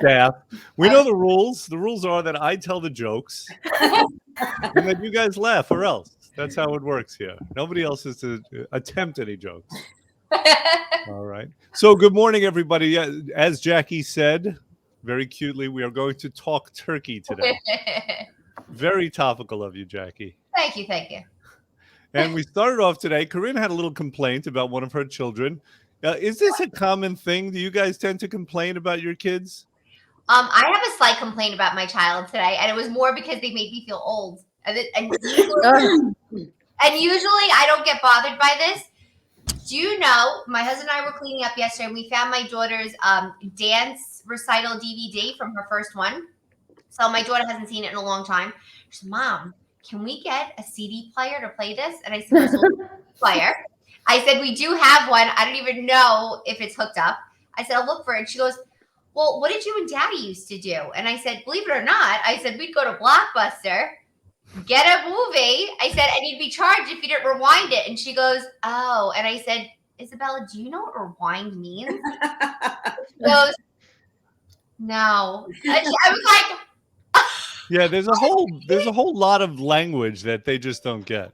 Yeah, we know the rules. The rules are that I tell the jokes, and then you guys laugh, or else. That's how it works here. Nobody else is to attempt any jokes. All right. So, good morning, everybody. As Jackie said, very cutely, we are going to talk turkey today. Very topical of you, Jackie. Thank you. And we started off today. Corinne had a little complaint about one of her children. Is this a common thing? Do you guys tend to complain about your kids? I have a slight complaint about my child today, and it was more because they made me feel old. And usually I don't get bothered by this. Do you know, my husband and I were cleaning up yesterday, and we found my daughter's dance recital DVD from her first one. So my daughter hasn't seen it in a long time. She said, Mom, can we get a CD player to play this? And I said, there's a player. I said, we do have one. I don't even know if it's hooked up. I said, I'll look for it. She goes, well, what did you and Daddy used to do? And I said, believe it or not, I said, we'd go to Blockbuster, get a movie. I said, and you'd be charged if you didn't rewind it. And she goes, oh. And I said, Isabella, do you know what rewind means? She goes, no. And I was like, yeah, there's a whole lot of language that they just don't get.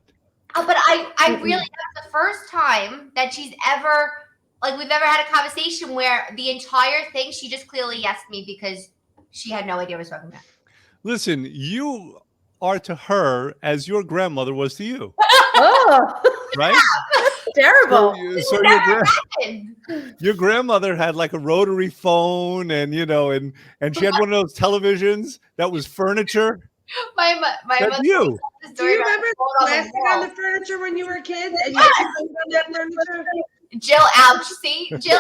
But I really, that's the first time that she's ever, like, we've ever had a conversation where the entire thing, she just clearly yesed me because she had no idea what I was talking about. Listen, you are to her as your grandmother was to you. Oh, right? Terrible. So your grandmother had like a rotary phone, and and she had one of those televisions that was furniture. My mother. You. Do you remember plastic on the furniture when you were a kid? And you had on that furniture? Jill, ouch. See? Jill.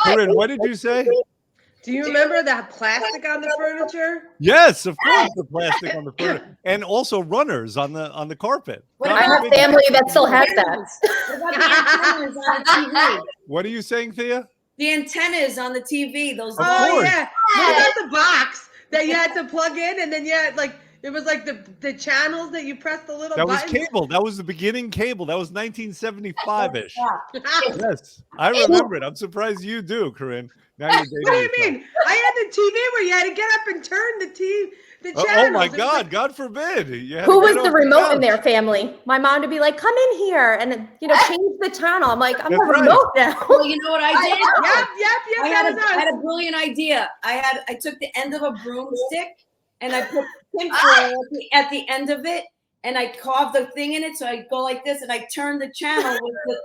Corinne, what did you say? Do you remember that plastic on the furniture? Yes, of course, the plastic on the furniture, and also runners on the carpet. I have family that still has that. What about the antennas on the TV? What are you saying, Thea? The antennas on the TV. Those. Oh yeah. What about the box that you had to plug in, and then you had like it was like the channels that you pressed the little. That buttons? was cable. That was the beginning cable. That was 1975-ish. Yes, I remember it. I'm surprised you do, Corinne. Now you're dating what do you yourself. mean? I had the TV where you had to get up and turn the channels. Oh my God! God forbid. Who was the remote in their family? My mom would be like, "Come in here and change the channel." I'm like, "I'm the remote now." Well, you know what I did? Yep. I had a brilliant idea. I took the end of a broomstick and I put tinfoil at the end of it, and I carved the thing in it. So I go like this, and I turn the channel with the.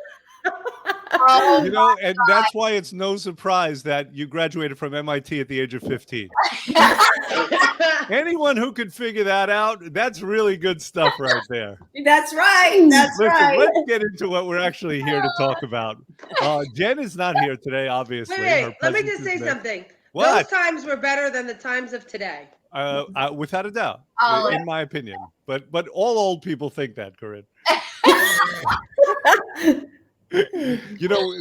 And that's why it's no surprise that you graduated from MIT at the age of 15. Anyone who could figure that out, that's really good stuff right there. That's right. That's right. Let's get into what we're actually here to talk about. Jen is not here today, obviously. Wait, let me just say something. What? Those times were better than the times of today. Without a doubt, in my opinion. But all old people think that, Corinne.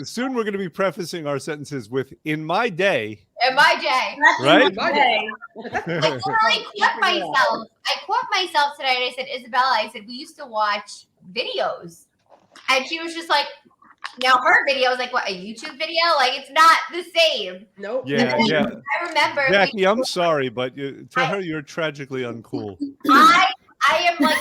Soon we're going to be prefacing our sentences with "in my day." In my day, right? In my day. I literally caught myself. I caught myself today, and I said, "Isabella," I said, "we used to watch videos," and she was just like, "Now her video is like what, a YouTube video? Like it's not the same." Nope. Yeah. I remember. Jackie, I'm sorry, but to her, you're tragically uncool. I am like.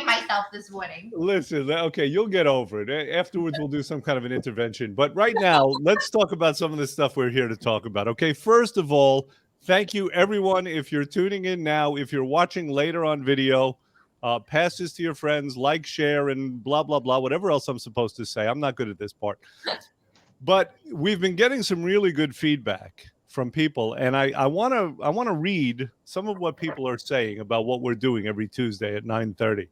Myself this morning. Listen, okay, you'll get over it. Afterwards, we'll do some kind of an intervention. But right now, let's talk about some of the stuff we're here to talk about. Okay, first of all, thank you, everyone. If you're tuning in now, if you're watching later on video, pass this to your friends, like, share, and blah, blah, blah, whatever else I'm supposed to say. I'm not good at this part. But we've been getting some really good feedback from people, and I want to read some of what people are saying about what we're doing every Tuesday at 9:30.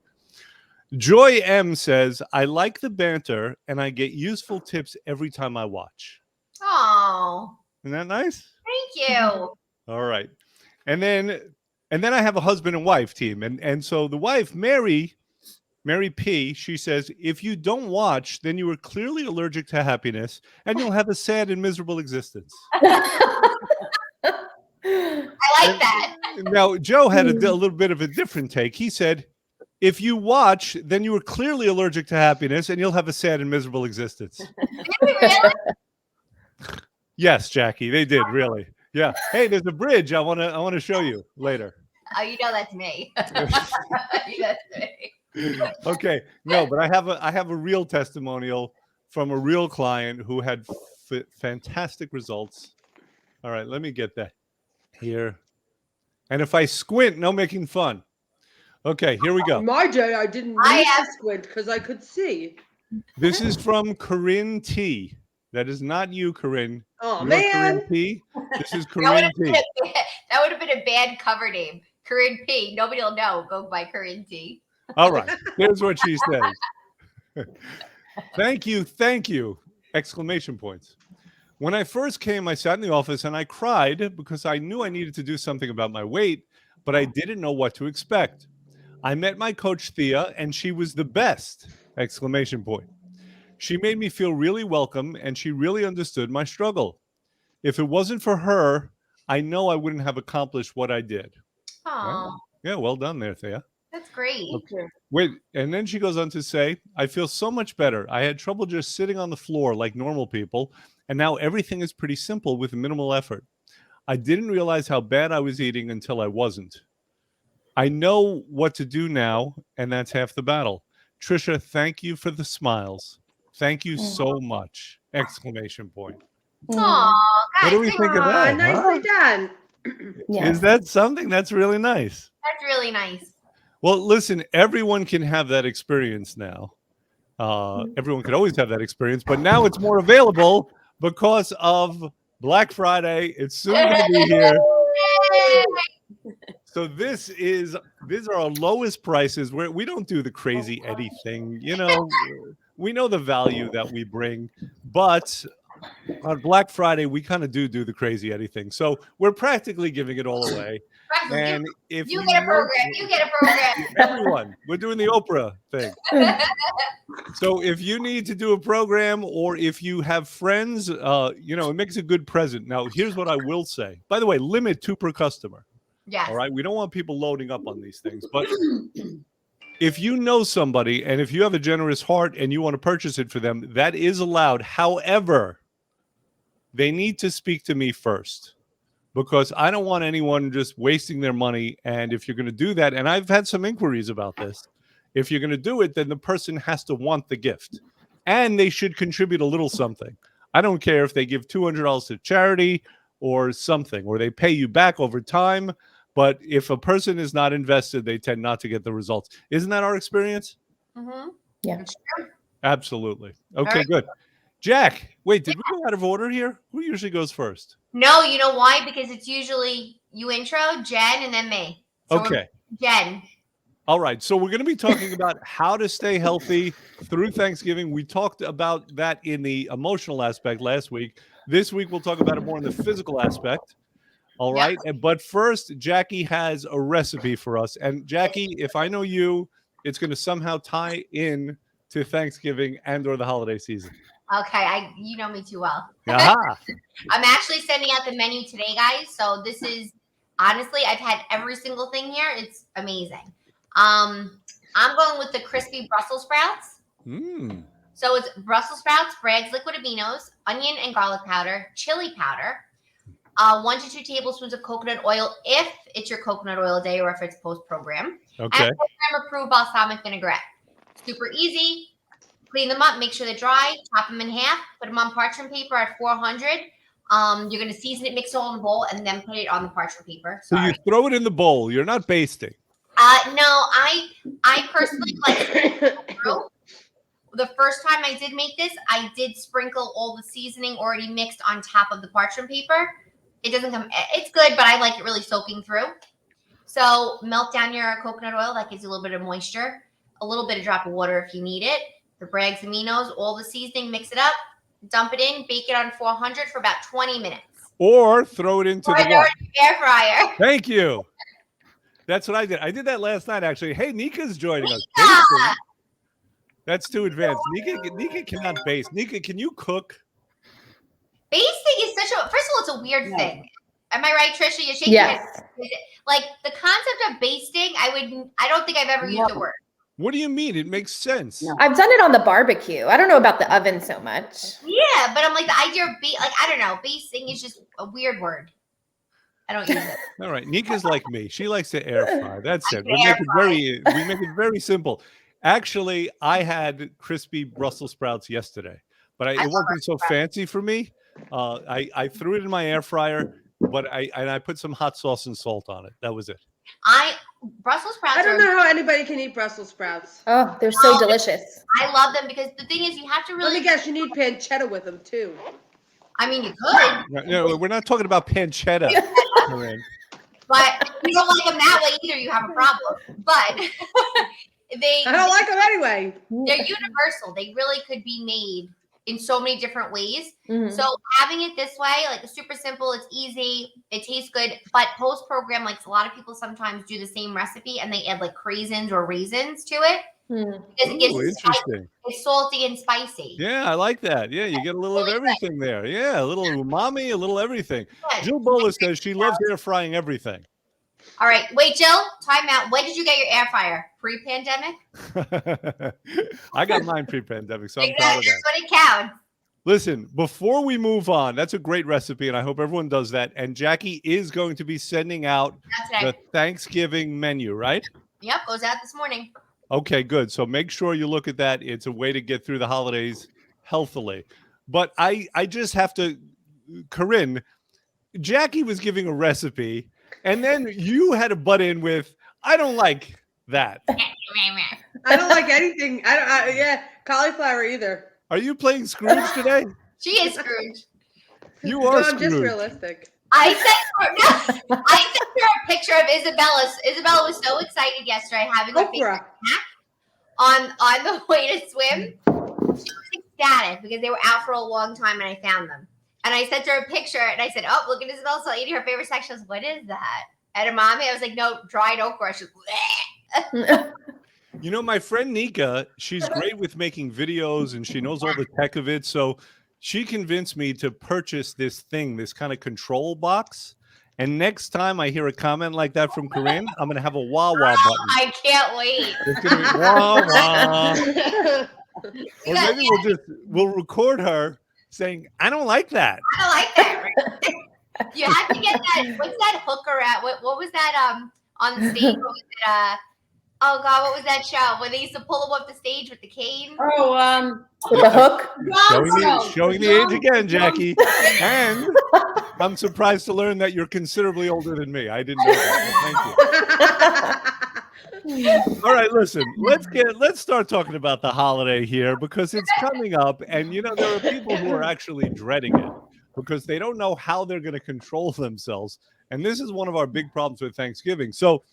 Joy M says, "I like the banter, and I get useful tips every time I watch." Oh, isn't that nice? Thank you. All right, and then I have a husband and wife team, and so the wife, Mary P, she says, "If you don't watch, then you are clearly allergic to happiness, and you'll have a sad and miserable existence." I like that. Now, Joe had a little bit of a different take. He said, If you watch, then you are clearly allergic to happiness, and you'll have a sad and miserable existence. Did we really? Yes, Jackie, they did really. Yeah. Hey, there's a bridge. I want to show you later. Oh, you know that's me. You know that's me. Okay. No, but I have a real testimonial from a real client who had fantastic results. All right, let me get that here. And if I squint, no making fun. Okay, here we go. In my day, I didn't I need to have- squint because I could see. This is from Corinne T. That is not you, Corinne. Oh You're man. Corinne T. This is That Corinne would T. have been a bad cover name. Corinne P. Nobody will know. Go by Corinne T. All right. Here's what she says. Thank you. Exclamation points. When I first came, I sat in the office and I cried because I knew I needed to do something about my weight, but I didn't know what to expect. I met my coach, Thea, and she was the best! Exclamation point. She made me feel really welcome and she really understood my struggle. If it wasn't for her, I know I wouldn't have accomplished what I did. Oh, Yeah, well done there, Thea. that's great. Wait, and then she goes on to say, I feel so much better. I had trouble just sitting on the floor like normal people, and now everything is pretty simple with minimal effort. I didn't realize how bad I was eating until I wasn't. I know what to do now, and that's half the battle. Trisha, thank you for the smiles. Thank you so much! Exclamation point. Aw, What do guys, we think of Aw, that? nicely done. Yeah. Is that something that's really nice? that's really nice. Well, listen, everyone can have that experience now. Everyone could always have that experience, but now it's more available because of Black Friday. It's soon going to be here. So these are our lowest prices. We don't do the crazy Eddie thing. You know, we know the value that we bring, but on Black Friday, we kind of do the crazy Eddie thing. So we're practically giving it all away. Russell, And if you get a program. You get a program. everyone, we're doing the Oprah thing. So if you need to do a program or if you have friends, it makes a good present. Now, here's what I will say. By the way, limit 2 per customer. Yes. All right. We don't want people loading up on these things. But if you know somebody and if you have a generous heart and you want to purchase it for them, that is allowed. However, they need to speak to me first because I don't want anyone just wasting their money. And if you're going to do that, and I've had some inquiries about this, if you're going to do it, then the person has to want the gift and they should contribute a little something. I don't care if they give $200 to charity or something, or they pay you back over time. But if a person is not invested, they tend not to get the results. Isn't that our experience? Mm-hmm. Yeah. It's true. Absolutely. Okay, right. good. Jack, wait, did we go out of order here? Who usually goes first? No, you know why? Because it's usually you intro, Jen, and then me. So we're- Okay. Jen. All right. So we're going to be talking about how to stay healthy through Thanksgiving. We talked about that in the emotional aspect last week. This week, we'll talk about it more in the physical aspect. All right. But first, Jackie has a recipe for us. And Jackie, if I know you, it's going to somehow tie in to Thanksgiving and or the holiday season. Okay, you know me too well. Aha. I'm actually sending out the menu today, guys. So this is honestly, I've had every single thing here. It's amazing. I'm going with the crispy Brussels sprouts. Mm. So it's Brussels sprouts, Bragg's liquid aminos, onion and garlic powder, chili powder, 1 to 2 tablespoons of coconut oil if it's your coconut oil day or if it's post-program. Okay. And program-approved balsamic vinaigrette. Super easy. Clean them up, make sure they're dry, chop them in half, put them on parchment paper at 400. You're going to season it, mix it all in a bowl, and then put it on the parchment paper. So you Sorry. throw it in the bowl. You're not basting. No, I personally like the first time I did make this, I did sprinkle all the seasoning already mixed on top of the parchment paper. It doesn't come, it's good, but I like it really soaking through. So melt down your coconut oil. That gives you a little bit of moisture, a little bit of drop of water if you need it. The Bragg's aminos, all the seasoning, mix it up, dump it in, bake it on 400 for about 20 minutes. Or throw it into Or the throw what? it in the air fryer. Thank you. That's what I did. I did that last night, actually. Hey, Nika's joining us. Nika! Basting. That's too advanced. Nika cannot base. Nika, can you cook? Basting is such a, first of all, it's a weird thing. Am I right, Trisha? You're shaking your head. Yes. Like the concept of basting, I don't think I've ever used the word. What do you mean? It makes sense. No. I've done it on the barbecue. I don't know about the oven so much. Yeah, but I'm like the idea of I don't know, basting is just a weird word. I don't use it. All right, Nika's like me. She likes to air fry. That's I it. can We air make it very simple. Actually, I had crispy Brussels sprouts yesterday, but it love wasn't so fancy for me. I threw it in my air fryer, but I put some hot sauce and salt on it. That was it. Brussels sprouts I don't are know how anybody can eat Brussels sprouts. Oh, they're so delicious. I love them because the thing is you have to Let really me guess, you need pancetta with them too. I mean you could, No, we're not talking about pancetta. Corinne. but if you don't like them that way either, you have a problem. But I don't like them anyway. they're universal. They really could be made in so many different ways. Mhm. So having it this way, like it's super simple, it's easy, it tastes good. But post program, like a lot of people sometimes do the same recipe and they add like craisins or raisins to it Mm. because it Ooh, gives interesting. it's salty and spicy. Yeah, I like that. Yeah, you get a little of everything there. Yeah, a little umami, a little everything. Good. Jill Bola says she loves air frying everything. All right, wait, Jill, time out. When did you get your air fryer? Pre-pandemic? I got mine pre-pandemic, so I'm proud of Exactly. that. That's what it counts. Listen, before we move on, that's a great recipe, and I hope everyone does that. And Jackie is going to be sending out That's the right. Thanksgiving menu, right? Yep, goes out this morning. Okay, good. So make sure you look at that. It's a way to get through the holidays healthily. But I just have to, Corinne, Jackie was giving a recipe, and then you had to butt in with, I don't like that. I don't like anything. Yeah, cauliflower either. Are you playing Scrooge today? She is Scrooge. You No, are I'm just Scrooge. realistic. I sent her a picture of Isabella. Isabella was so excited yesterday having her favorite Oprah. on the way to swim. She was ecstatic because they were out for a long time and I found them. And I sent her a picture and I said, "Oh, look at Isabella still eating her favorite section." She goes, "What is that?" And her mommy, I was like, "No, dried okra." She was, You know, my friend Nika, she's great with making videos and she knows all the tech of it. So she convinced me to purchase this thing, this kind of control box. And next time I hear a comment like that from Corinne, I'm going to have a wah wah button. I can't wait. It's going to be wah wah. Or maybe we'll record her saying, I don't like that. I don't like that. You have to get that. What's that hooker at? What was that on the stage? What was it? Oh God, what was that show where they used to pull him up the stage with the cane? Oh, With the hook. Showing the age again, Jackie. And I'm surprised to learn that you're considerably older than me. I didn't know that. Thank you. All right, listen. Let's start talking about the holiday here because it's coming up, and you know there are people who are actually dreading it because they don't know how they're going to control themselves, and this is one of our big problems with Thanksgiving. So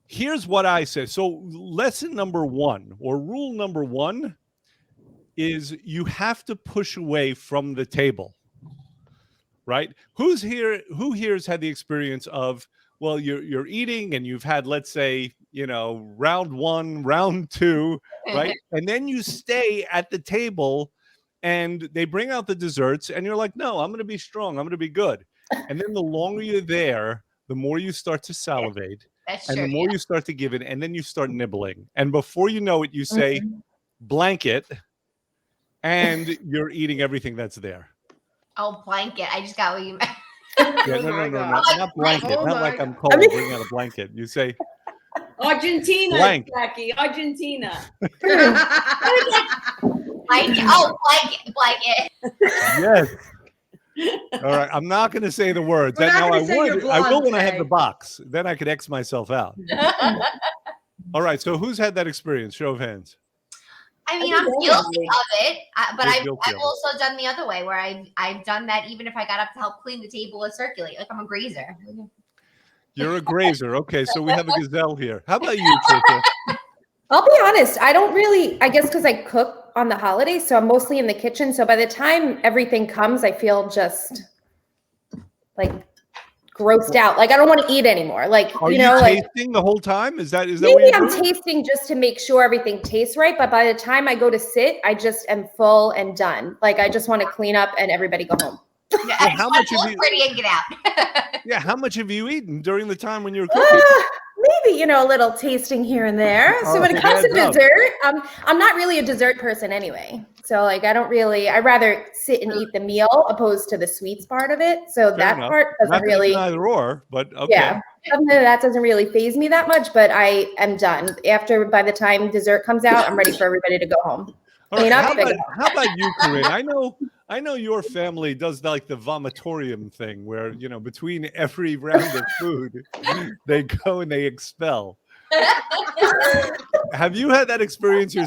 here's what I say. So lesson number one, or rule number one, is you have to push away from the table, right? Who here's had the experience of, well, you're eating and you've had, let's say, you know, round one, round two, right? And then you stay at the table and they bring out the desserts and you're like, no, I'm going to be strong. I'm going to be good. And then the longer you're there, the more you start to salivate. That's And true. the more you start to give it, and then you start nibbling. And before you know it, you say, blanket, and you're eating everything that's there. Oh, blanket. I just got what you meant. Yeah, Oh my no, God. not blanket. Oh Not my like I'm God. cold, I mean- bring out a blanket. You say, Argentina, Blank. Jackie. Argentina. Blanket. Oh, blanket. yes. All right, I'm not going to say the words. We're not Now, gonna say you're I will blonde when I have today. the box. Then I could X myself out. All right, so who's had that experience? Show of hands. I mean, I I'm think guilty of it, but You're I've guilty of it. also done the other way where I've done that even if I got up to help clean the table or circulate. Like I'm a grazer. You're a grazer. Okay, so we have a gazelle here. How about you, Trisha? I'll be honest, I don't really, I guess because I cook on the holidays, so I'm mostly in the kitchen. So by the time everything comes, I feel just like grossed out. Like I don't want to eat anymore. Like, Are you know, like tasting the whole time? Is that what maybe you're I'm doing? tasting just to make sure everything tastes right. But by the time I go to sit, I just am full and done. Like I just want to clean up and everybody go home. Yeah, I just how want much to have look you- pretty and get out. Yeah, how much have you eaten during the time when you were cooking? Maybe you know, a little tasting here and there. So when it comes to dessert, I'm not really a dessert person anyway. So like, I rather sit and eat the meal opposed to the sweets part of it. So Fair that enough. part Not doesn't that it's really, either or, but okay. yeah, something that doesn't really faze me that much, but I am done. By the time dessert comes out, I'm ready for everybody to go home. All right, Clean up, how about you, Corinne? I know your family does like the vomitorium thing where, you know, between every round of food, they go and they expel. Have you had that experience? You're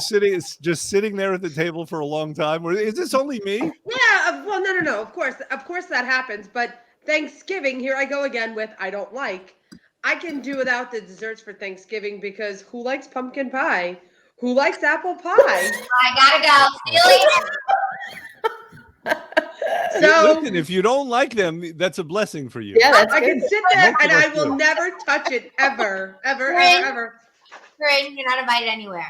just sitting there at the table for a long time, or is this only me? Yeah, well, no. Of course that happens. But Thanksgiving, here I go again with I don't like. I can do without the desserts for Thanksgiving because who likes pumpkin pie? Who likes apple pie? I gotta go. See you later. So Listen, if you don't like them, that's a blessing for you. Yeah, that's I good. can sit there Most of and us I will do. never touch it ever. Corinne, you're not invited anywhere.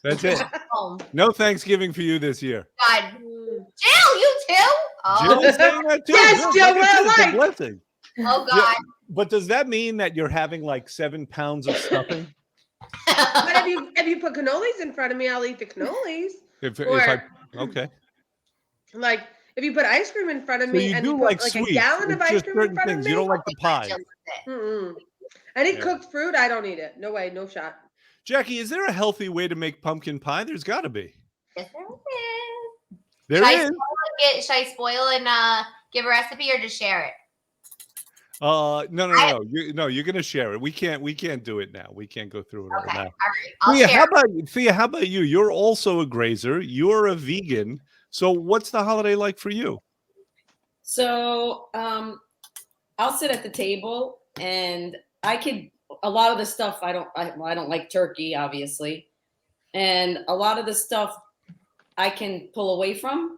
That's it. Home. No Thanksgiving for you this year. God. Jill, you too? Jill Oh, is saying that too. Yes, Jill, Jill, like I said, we're it's a alike. blessing. oh God. But does that mean that you're having like 7 pounds of stuffing? But if you put cannolis in front of me, I'll eat the cannolis. If Or- I okay. Like if you put ice cream in front of So me you and do you put like like sweets. a gallon of It's ice just cream in certain front of things. me, You don't like the pie. Jill with it. mm-mm. Any Yeah. cooked fruit, I don't eat it. No way, no shot. Jackie, is there a healthy way to make pumpkin pie? There's got to be. Yes, there is. There is. Should I spoil and give a recipe or just share it? No. You're gonna share it. We can't do it now. We can't go through it all Okay. now. All right. I'll share. Thea, how about you? You're also a grazer. You're a vegan. So what's the holiday like for you? So I'll sit at the table and a lot of the stuff I don't like turkey, obviously. And a lot of the stuff I can pull away from.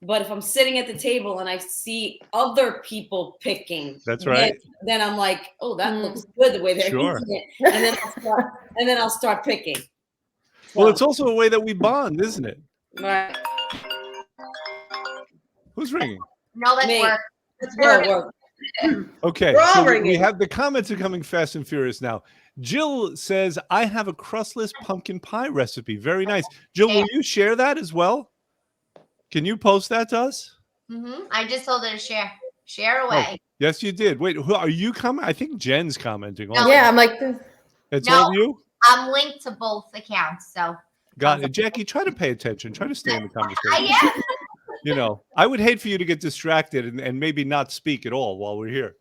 But if I'm sitting at the table and I see other people picking, That's right. then I'm like, oh, that looks good the way they're Sure. eating it. And then I'll start picking. Well, So, it's also a way that we bond, isn't it? right. Who's ringing? No, that's Me. work. It's Yeah, work. well, Okay, We're all so we ringing. have the comments are coming fast and furious now. Jill says, I have a crustless pumpkin pie recipe. Very nice. Jill, will you share that as well? Can you post that to us? I just told her to share. Share away. Yes, you did. Wait, who are you commenting? I think Jen's commenting. No. Yeah, I'm like, It's No. all you? I'm linked to both accounts, so Got it. Jackie, try to pay attention. Try to stay in the conversation. I am. You know, I would hate for you to get distracted and maybe not speak at all while we're here.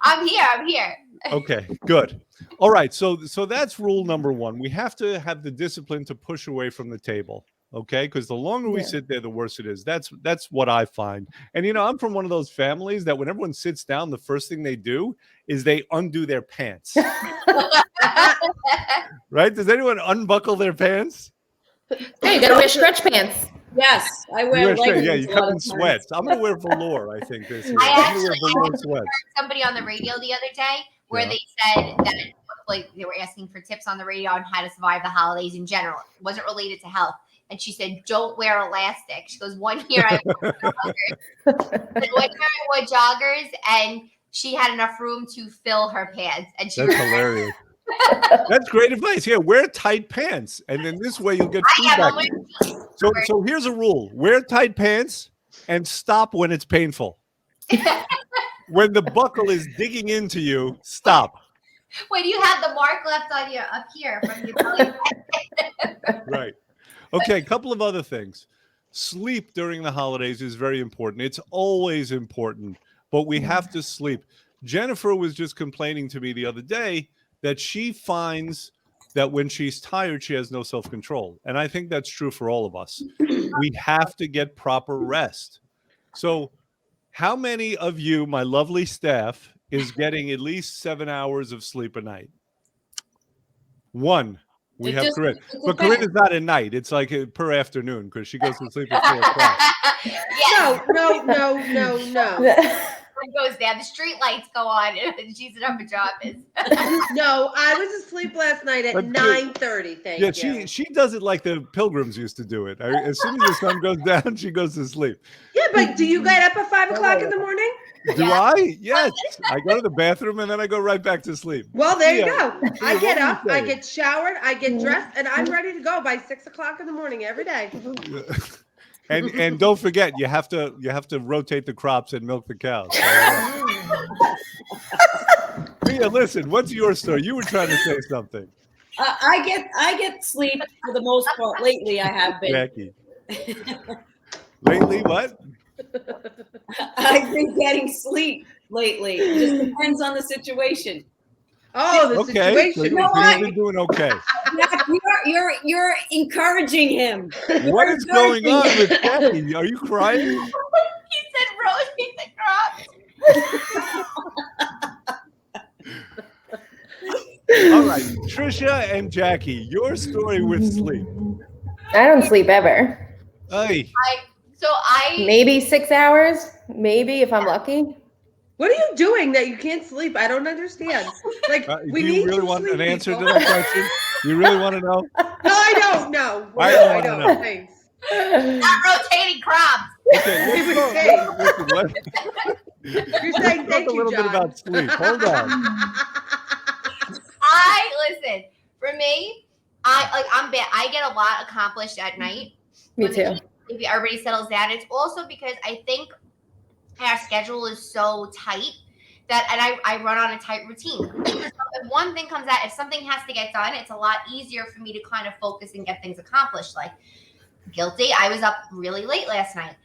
I'm here. Okay, good. All right, so that's rule number one. We have to have the discipline to push away from the table. Okay, because the longer we sit there, the worse it is. That's what I find. And you know, I'm from one of those families that when everyone sits down, the first thing they do is they undo their pants. Right? Does anyone unbuckle their pants? hey, you gotta wear stretch pants. yes, I You wear wear leggings. yeah, you a lot come of in times. sweats. I'm gonna wear velour, I think, this year. I I'm gonna wear actually- velour sweats. Somebody on the radio the other day where Yeah. they said that like they were asking for tips on the radio on how to survive the holidays in general. It wasn't related to health. And she said, don't wear elastic. She goes, one year I wore joggers and she had enough room to fill her pants. And she That's hilarious. That's great advice. Yeah, wear tight pants, and then this way you'll get feedback. So here's a rule: wear tight pants and stop when it's painful. When the buckle is digging into you, stop. When you have the mark left on your up here from your belly. Right. Okay, a couple of other things. Sleep during the holidays is very important. It's always important, but we have to sleep. Jennifer was just complaining to me the other day that she finds that when she's tired, she has no self-control. And I think that's true for all of us. We have to get proper rest. So how many of you, my lovely staff, is getting at least 7 hours of sleep a night? One. We It have just- Corinne. it But Corinne depends. is not at night. It's like per afternoon because she goes to sleep at 4 o'clock. Yes. No. sun goes down, the street lights go on, and she's in her pajamas. No, I was asleep last night at But- 9:30. Thank Yeah, you. she does it like the pilgrims used to do it. As soon as the sun goes down, she goes to sleep. Yeah, but do you get up at 5 o'clock in the morning? Do I? Yes. I go to the bathroom and then I go right back to sleep. Well, there you Yeah. go. I get What are you up, I saying? get showered, I get dressed, and I'm ready to go by 6 o'clock in the morning every day. And don't forget, you have to rotate the crops and milk the cows. Mia, listen, what's your story? You were trying to say something, I get sleep for the most part. Lately, I have been. Jackie. Lately, what? I've been getting sleep lately. It just depends on the situation. Oh, the Okay, so situation. you've been doing okay. Jack, you're encouraging him. What is going on with Jackie? Are you crying? He said rotate the crops. All right, Trisha and Jackie, your story with sleep. I don't sleep ever. Hey, Maybe 6 hours, maybe if I'm lucky. What are you doing that you can't sleep? I don't understand. Like, do we you need really some want sleep, an answer to people. that question? You really want to know? No, I don't know. I No, don't I wanna don't. know. Thanks. Not rotating crops. Okay, He was let's saying. go. Listen, You're saying talk thank a you, little John. bit about sleep. Hold on. Listen. For me, I'm bad. I get a lot accomplished at night. Me when the too. kids- If everybody settles down, it's also because I think our schedule is so tight that, and I run on a tight routine. So if one thing comes out, if something has to get done, it's a lot easier for me to kind of focus and get things accomplished. Like, guilty, I was up really late last night,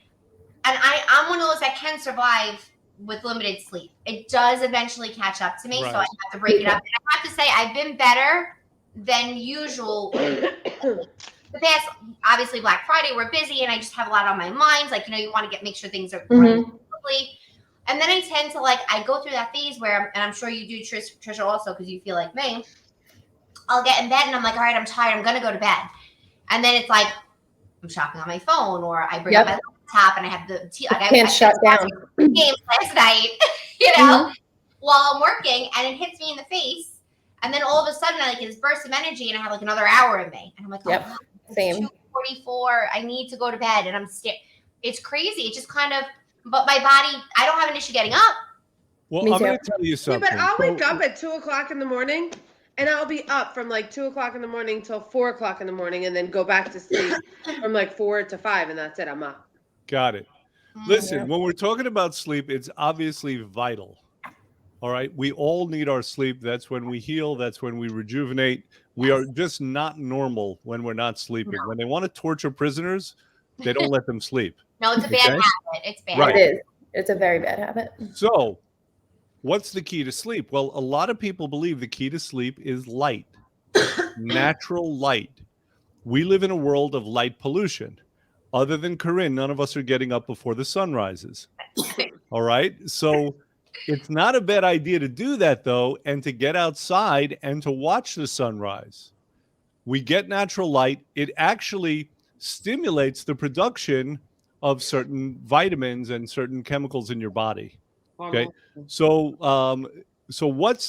and I'm one of those that can survive with limited sleep. It does eventually catch up to me, so I Right. have to break it up. And I have to say, I've been better than usual. The past, obviously, Black Friday, we're busy, and I just have a lot on my mind. Like, you want to make sure things are running quickly. And then I tend to I go through that phase where, and I'm sure you do, Trisha, also, because you feel like me. I'll get in bed and I'm like, all right, I'm tired. I'm gonna go to bed. And then it's like I'm shopping on my phone, or I bring up my laptop and I have the Can't shut down. games last night, while I'm working, and it hits me in the face. And then all of a sudden, I this burst of energy, and I have another hour in me, and I'm like, oh, Yep. Same. 2:44. I need to go to bed, and I'm still. It's crazy. It just kind of. But my body, I don't have an issue getting up. Well, Me I'm too. going to tell you Yeah, something. but I'll wake So- up at 2 o'clock in the morning, and I'll be up from 2 o'clock in the morning till 4 o'clock in the morning, and then go back to sleep from 4 to 5, and that's it. I'm up. Got it. Listen, when we're talking about sleep, it's obviously vital. All right. We all need our sleep. That's when we heal. That's when we rejuvenate. We are just not normal when we're not sleeping. No. When they want to torture prisoners, they don't let them sleep. No, it's a bad Okay. habit. It's bad. Right. It is. It's a very bad habit. So, what's the key to sleep? Well, a lot of people believe the key to sleep is light, natural light. We live in a world of light pollution. Other than Corinne, none of us are getting up before the sun rises. All right. So, it's not a bad idea to do that, though, and to get outside and to watch the sunrise. We get natural light. It actually stimulates the production of certain vitamins and certain chemicals in your body. Okay. So, what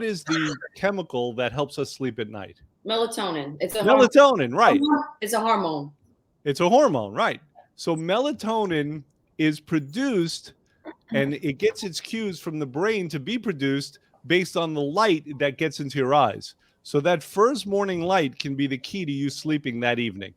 is the chemical that helps us sleep at night? Melatonin. It's a Melatonin, right? It's a hormone. It's a hormone, right? So melatonin is produced, and it gets its cues from the brain to be produced based on the light that gets into your eyes. So that first morning light can be the key to you sleeping that evening.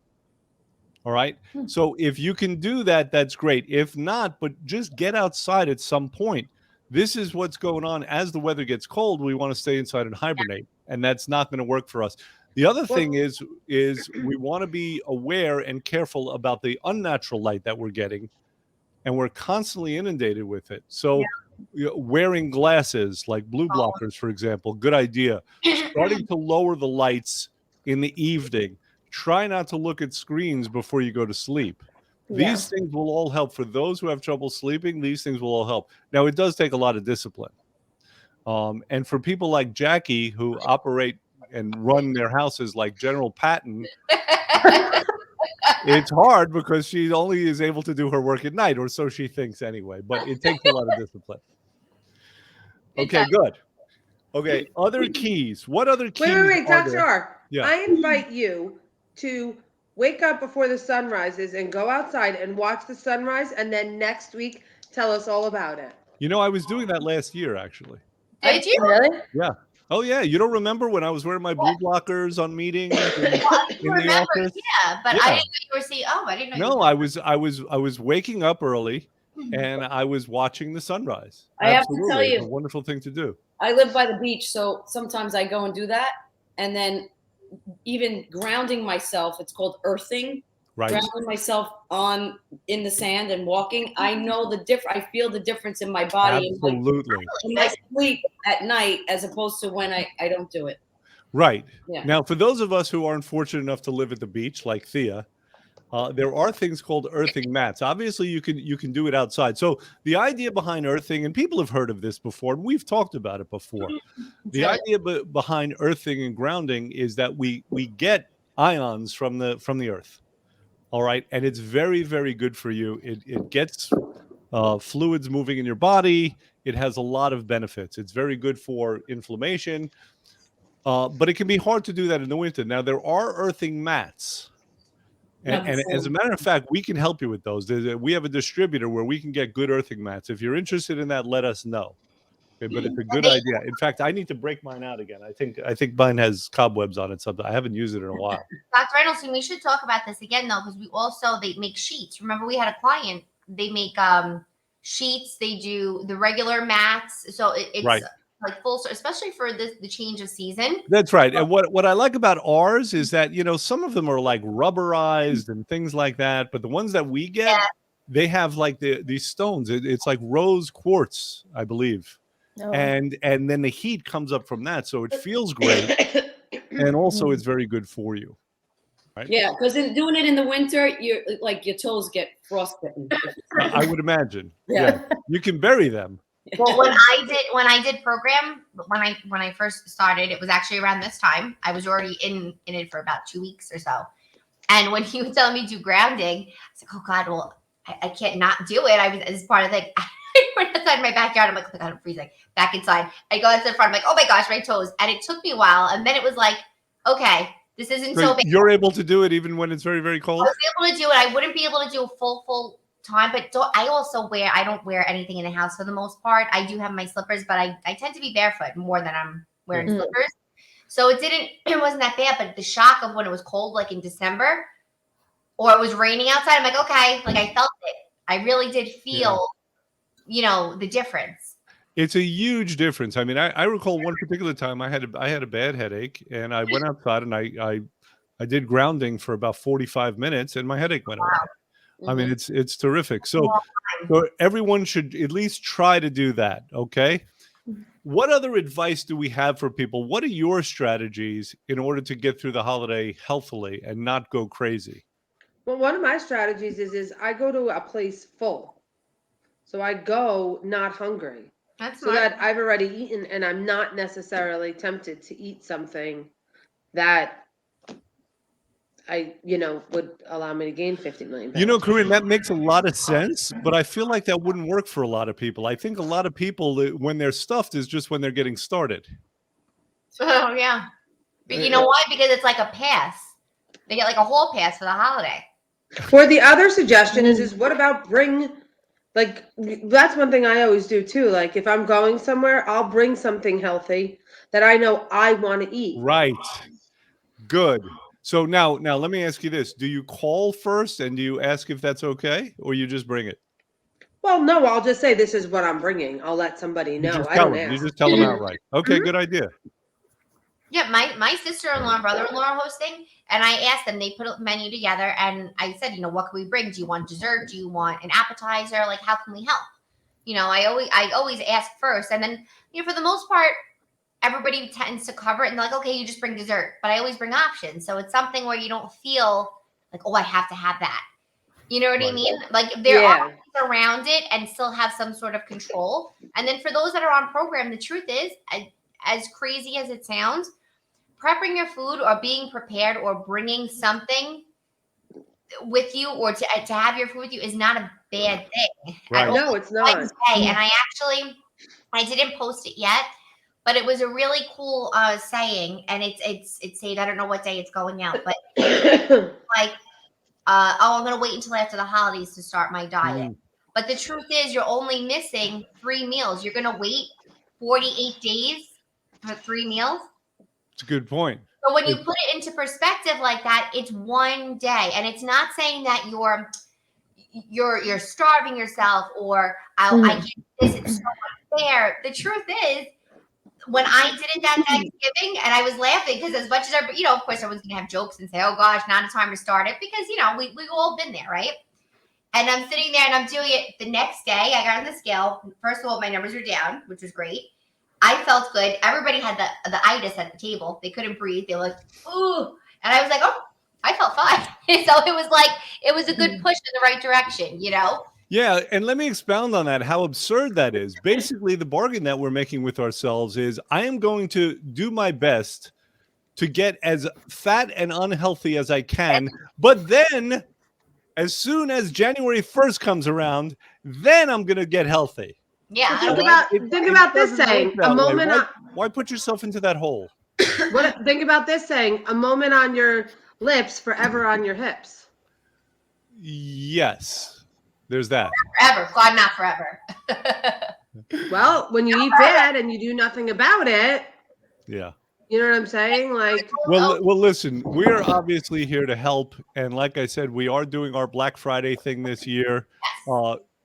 All right. So if you can do that, that's great. If not, but just get outside at some point. This is what's going on. As the weather gets cold, we want to stay inside and hibernate, and that's not going to work for us. The other thing is we want to be aware and careful about the unnatural light that we're getting, and we're constantly inundated with it. So wearing glasses like blue blockers, for example, good idea. Starting to lower the lights in the evening. Try not to look at screens before you go to sleep. These things will all help. For those who have trouble sleeping, these things will all help. Now, it does take a lot of discipline. And for people like Jackie, who operate and run their houses like General Patton, It's hard because she only is able to do her work at night, or so she thinks anyway. But it takes a lot of discipline. Okay, good. Okay, other keys. What other keys? Wait, are Dr. there? R. Yeah. I invite you to wake up before the sun rises and go outside and watch the sunrise, and then next week tell us all about it. You know, I was doing that last year, actually. Did you? Really? Yeah. Oh, yeah. You don't remember when I was wearing my blue blockers on meetings in You the remember? office? Yeah, but Yeah. I didn't know you were seeing. Oh, I didn't know. No, I was waking up early and I was watching the sunrise. I have to tell It's you- a wonderful thing to do. I live by the beach, so sometimes I go and do that. And then even grounding myself, it's called earthing. Right. Grounding myself in the sand and walking. I know the difference. I feel the difference in my body and Absolutely. in my sleep at night as opposed to when I don't do it. Right. Yeah. Now, for those of us who aren't fortunate enough to live at the beach, like Thea, there are things called earthing mats. Obviously, you can do it outside. So the idea behind earthing, and people have heard of this before, and we've talked about it before. The idea behind earthing and grounding is that we get ions from the earth. All right, and it's very, very good for you. It gets fluids moving in your body. It has a lot of benefits. It's very good for inflammation, but it can be hard to do that in the winter. Now, there are earthing mats. And as a matter of fact, we can help you with those. We have a distributor where we can get good earthing mats. If you're interested in that, let us know. Okay, but it's a good idea. In fact, I need to break mine out again. I think mine has cobwebs on it. Something I haven't used it in a while. Dr. Reynolds, we should talk about this again though, because they make sheets. Remember, we had a client. They make sheets. They do the regular mats. So it's Right. like full, especially for the change of season. That's right. And what I like about ours is that, you know, some of them are like rubberized and things like that, but the ones that we get, they have like these stones. It's like rose quartz, I believe. Oh. And then the heat comes up from that, so it feels great, and also it's very good for you. Right? Yeah, because in doing it in the winter, your toes get frostbitten. I would imagine. Yeah. You can bury them. Well, when I did program, when I first started, it was actually around this time. I was already in it for about 2 weeks or so. And when he was telling me to do grounding, I was like, oh God, well, I can't not do it. I was as part of the I went outside my backyard. I'm like, oh my God, I'm freezing. Back inside. I go outside the front. I'm like, oh my gosh, my toes. And it took me a while. And then it was like, okay, this isn't so bad. You're able to do it even when it's very, very I cold? was able to do it. I wouldn't be able to do a full time, but I don't wear anything in the house for the most part. I do have my slippers, but I tend to be barefoot more than I'm wearing slippers. So it wasn't that bad, but the shock of when it was cold, like in December, or it was raining outside, I'm like, okay, like I felt it. I really did feel, the difference. It's a huge difference. I mean, I recall one particular time I had a bad headache, and I went outside and I did grounding for about 45 minutes, and my headache went away. I mean, it's terrific. So everyone should at least try to do that. Okay. What other advice do we have for people? What are your strategies in order to get through the holiday healthily and not go crazy? Well, one of my strategies is I go to a place full. So I go not hungry. That's So that I've already eaten and I'm not necessarily tempted to eat something that would allow me to gain 50 million pounds. You know, Corinne, that makes a lot of sense, but I feel like that wouldn't work for a lot of people. I think a lot of people, when they're stuffed, is just when they're getting started. Oh yeah. But you know why? Because it's like a pass. They get like a whole pass for the holiday. Or the other suggestion is what about that's one thing I always do too. Like if I'm going somewhere, I'll bring something healthy that I know I want to eat. Right. Good. So now let me ask you this. Do you call first and do you ask if that's okay, or you just bring it? Well, no, I'll just say this is what I'm bringing. I'll let somebody know. I don't ask. You just tell them outright. Okay, good idea. Yeah, my sister-in-law and brother-in-law are hosting, and I asked them, they put a menu together, and I said, what can we bring? Do you want dessert? Do you want an appetizer? Like, how can we help? I always ask first, and then, for the most part, everybody tends to cover it, and they're like, okay, you just bring dessert. But I always bring options, so it's something where you don't feel like, oh, I have to have that. You know what I mean? Like, there are things around it and still have some sort of control. And then for those that are on program, the truth is, as crazy as it sounds, prepping your food or being prepared or bringing something, with you or to have your food with you is not a bad thing. Right. No, it's not. Say, and I didn't post it yet, but it was a really cool saying, and it's said, I don't know what day it's going out, but like, I'm gonna wait until after the holidays to start my diet. But the truth is, you're only missing 3 meals. You're gonna wait 48 days for 3 meals. It's a good point. So when you put it into perspective like that, it's one day, and it's not saying that you're starving yourself or I can't do this. It's so unfair. The truth is, when I did it that Thanksgiving, and I was laughing because as much as of course everyone's gonna have jokes and say, "Oh gosh, not a time to start it," because we've all been there, right? And I'm sitting there and I'm doing it the next day. I got on the scale. First of all, my numbers were down, which was great. I felt good. Everybody had the itis at the table. They couldn't breathe. They were like, ooh. And I was like, oh, I felt fine. So it was a good push in the right direction, Yeah, and let me expound on that, how absurd that is. Basically, the bargain that we're making with ourselves is I am going to do my best to get as fat and unhealthy as I can, but then as soon as January 1st comes around, then I'm going to get healthy. Yeah. Think about this saying, a moment. Why put yourself into that hole? Think about this saying, a moment on your lips, forever on your hips. Yes, there's that. Not forever. God, not forever. Well, when you eat bad and you do nothing about it. Yeah. You know what I'm saying? Like, well, listen, we're obviously here to help. And like I said, we are doing our Black Friday thing this year.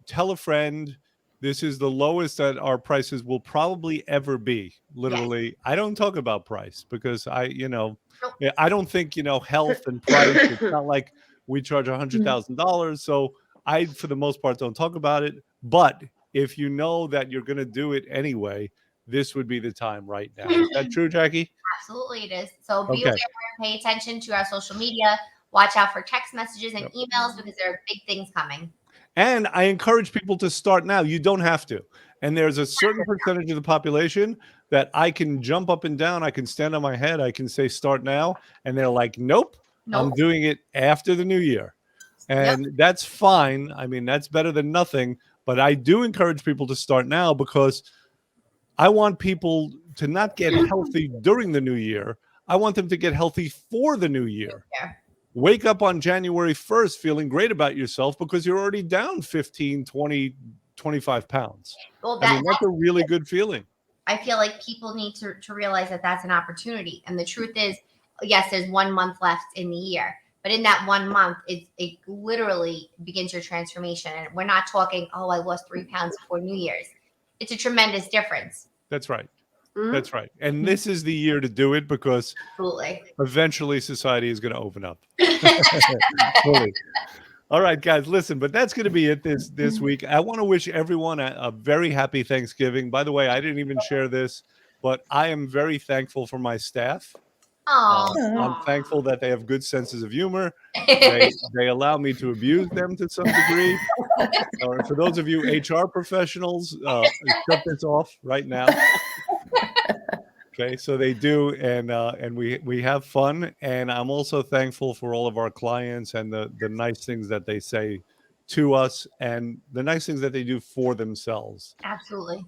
Tell a friend. This is the lowest that our prices will probably ever be. Literally, yes. I don't talk about price because I don't think, health and price. It's not like we charge $100,000. So I, for the most part, don't talk about it. But if you know that you're going to do it anyway, this would be the time right now. Is that true, Jackie? Absolutely, it is. So be aware, pay attention to our social media. Watch out for text messages and emails because there are big things coming. And I encourage people to start now. You don't have to. And there's a certain percentage of the population that I can jump up and down. I can stand on my head. I can say start now. And they're like, nope. I'm doing it after the new year. And that's fine. I mean, that's better than nothing. But I do encourage people to start now because I want people to not get healthy during the new year. I want them to get healthy for the new year. Yeah. Wake up on January 1st feeling great about yourself because you're already down 15, 20, 25 pounds. Well, that's a really good feeling. I feel like people need to realize that that's an opportunity. And the truth is, yes, there's 1 month left in the year. But in that 1 month, it literally begins your transformation. And we're not talking, I lost 3 pounds before New Year's. It's a tremendous difference. That's right. Mm-hmm. That's right. And this is the year to do it because eventually society is going to open up. Totally. All right, guys, listen, but that's going to be it this week. I want to wish everyone a very happy Thanksgiving. By the way, I didn't even share this, but I am very thankful for my staff. I'm thankful that they have good senses of humor. They allow me to abuse them to some degree. For those of you HR professionals, shut this off right now. Okay, so they do, and we have fun, and I'm also thankful for all of our clients and the nice things that they say to us and the nice things that they do for themselves. Absolutely.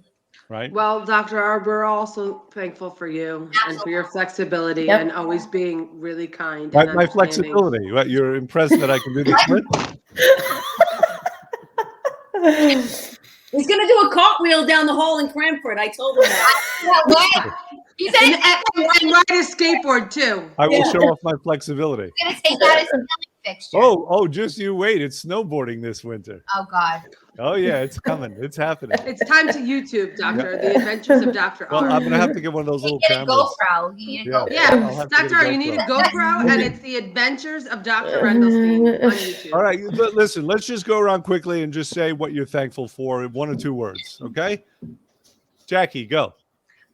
Right. Well, Dr. R, we're also thankful for you and for your flexibility and always being really kind. My flexibility. What, you're impressed that I can do this? He's going to do a cartwheel down the hall in Cranford. I told him that. You said and ride a skateboard too. I will show off my flexibility. I'm going to take that as a fixture. Oh, just you wait. It's snowboarding this winter. Oh, God. Oh, yeah, it's coming. It's happening. It's time to YouTube, Doctor. The Adventures of Dr. R. Well, I'm going to have to get one of those little cameras. GoPro. You need a GoPro. Yeah, Dr. R, you need a GoPro, and it's The Adventures of Dr. Rendelstein on YouTube. All right, listen, let's just go around quickly and just say what you're thankful for in 1 or 2 words, okay? Jackie, go.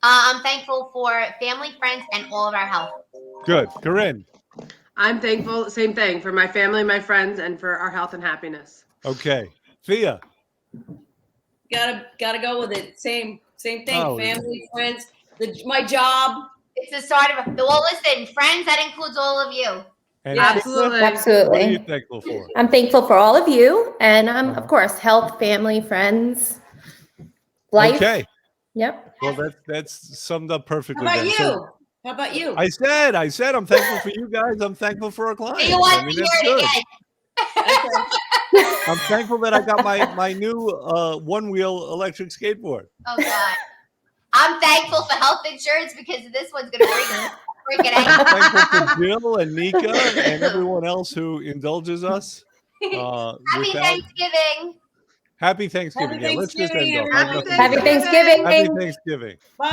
I'm thankful for family, friends, and all of our health. Good. Corinne. I'm thankful, same thing, for my family, my friends, and for our health and happiness. Okay. Thea. Gotta go with it. Same thing. Family, friends, my job. It's the start of well, listen, friends, that includes all of you. And Yes. Absolutely. Krista, what are you Absolutely. thankful for? I'm thankful for all of you and of course, health, family, friends, life. Okay. Yep. Well, that's summed up How perfectly. about then. you? So How about you? I said I'm thankful for you guys. I'm thankful for our clients. You want I mean, to that's hear it good. again? I'm thankful that I got my new one-wheel electric skateboard. Oh God. I'm thankful for health insurance because this one's gonna break it out. I'm thankful for Jill and Nika and everyone else who indulges us. Happy with that. Thanksgiving. Happy Thanksgiving. Happy Yeah, let's just Thanksgiving, end off. everyone. Have nothing Happy to do. Thanksgiving. Happy Thanksgiving. Bye.